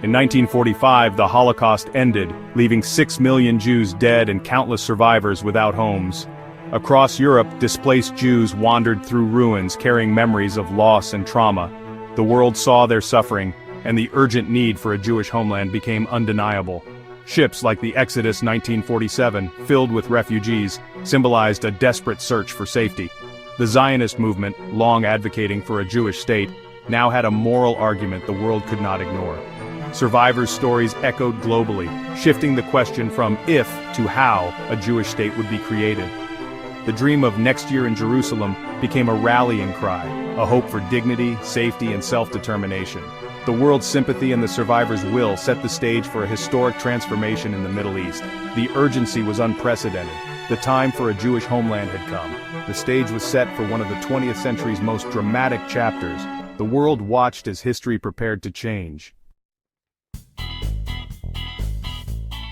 In 1945, the Holocaust ended, leaving 6 million Jews dead and countless survivors without homes. Across Europe, displaced Jews wandered through ruins carrying memories of loss and trauma. The world saw their suffering, and the urgent need for a Jewish homeland became undeniable. Ships like the Exodus 1947, filled with refugees, symbolized a desperate search for safety. The Zionist movement, long advocating for a Jewish state, now had a moral argument the world could not ignore. Survivors' stories echoed globally, shifting the question from if to how a Jewish state would be created. The dream of next year in Jerusalem became a rallying cry, a hope for dignity, safety, and self-determination. The world's sympathy and the survivors' will set the stage for a historic transformation in the Middle East. The urgency was unprecedented. The time for a Jewish homeland had come. The stage was set for one of the 20th century's most dramatic chapters. The world watched as history prepared to change.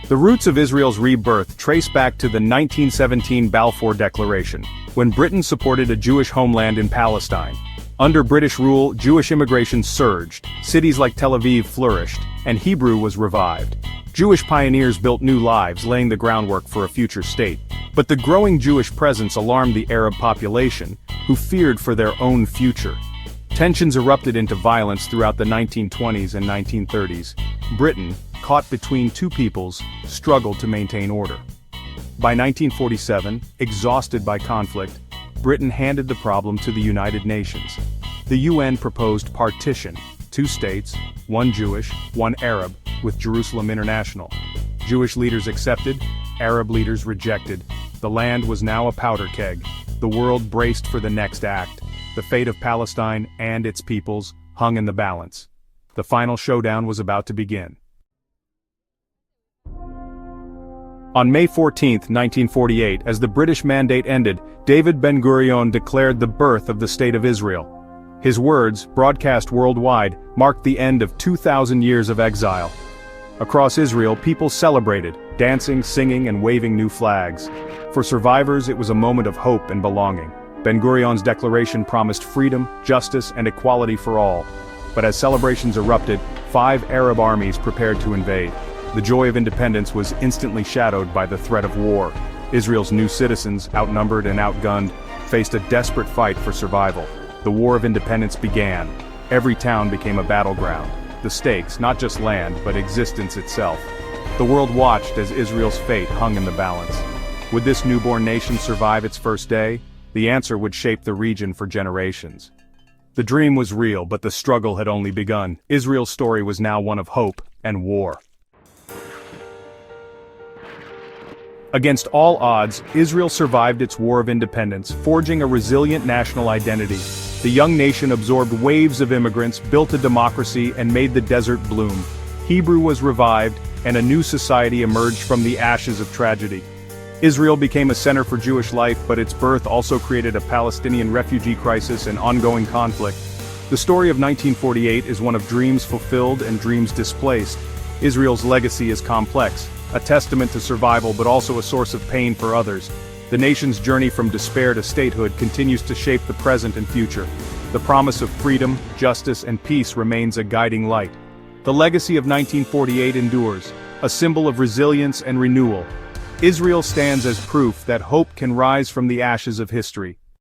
The roots of Israel's rebirth trace back to the 1917 Balfour Declaration, when Britain supported a Jewish homeland in Palestine. Under British rule, Jewish immigration surged, cities like Tel Aviv flourished, and Hebrew was revived. Jewish pioneers built new lives, laying the groundwork for a future state. But the growing Jewish presence alarmed the Arab population, who feared for their own future. Tensions erupted into violence throughout the 1920s and 1930s. Britain, caught between two peoples, struggled to maintain order. By 1947, exhausted by conflict, Britain handed the problem to the United Nations. The UN proposed partition, 2 states, 1 Jewish, 1 Arab, with Jerusalem International. Jewish leaders accepted, Arab leaders rejected. The land was now a powder keg. The world braced for the next act. The fate of Palestine and its peoples hung in the balance. The final showdown was about to begin. On May 14, 1948, as the British Mandate ended, David Ben-Gurion declared the birth of the State of Israel. His words, broadcast worldwide, marked the end of 2,000 years of exile. Across Israel, people celebrated, dancing, singing, and waving new flags. For survivors, it was a moment of hope and belonging. Ben-Gurion's declaration promised freedom, justice, and equality for all. But as celebrations erupted, 5 Arab armies prepared to invade. The joy of independence was instantly shadowed by the threat of war. Israel's new citizens, outnumbered and outgunned, faced a desperate fight for survival. The War of Independence began. Every town became a battleground. The stakes, not just land, but existence itself. The world watched as Israel's fate hung in the balance. Would this newborn nation survive its first day? The answer would shape the region for generations. The dream was real, but the struggle had only begun. Israel's story was now one of hope and war. Against all odds, Israel survived its war of independence, forging a resilient national identity. The young nation absorbed waves of immigrants, built a democracy, and made the desert bloom. Hebrew was revived, and a new society emerged from the ashes of tragedy. Israel became a center for Jewish life, but its birth also created a Palestinian refugee crisis and ongoing conflict. The story of 1948 is one of dreams fulfilled and dreams displaced. Israel's legacy is complex, a testament to survival but also a source of pain for others. The nation's journey from despair to statehood continues to shape the present and future. The promise of freedom, justice, and peace remains a guiding light. The legacy of 1948 endures, a symbol of resilience and renewal. Israel stands as proof that hope can rise from the ashes of history.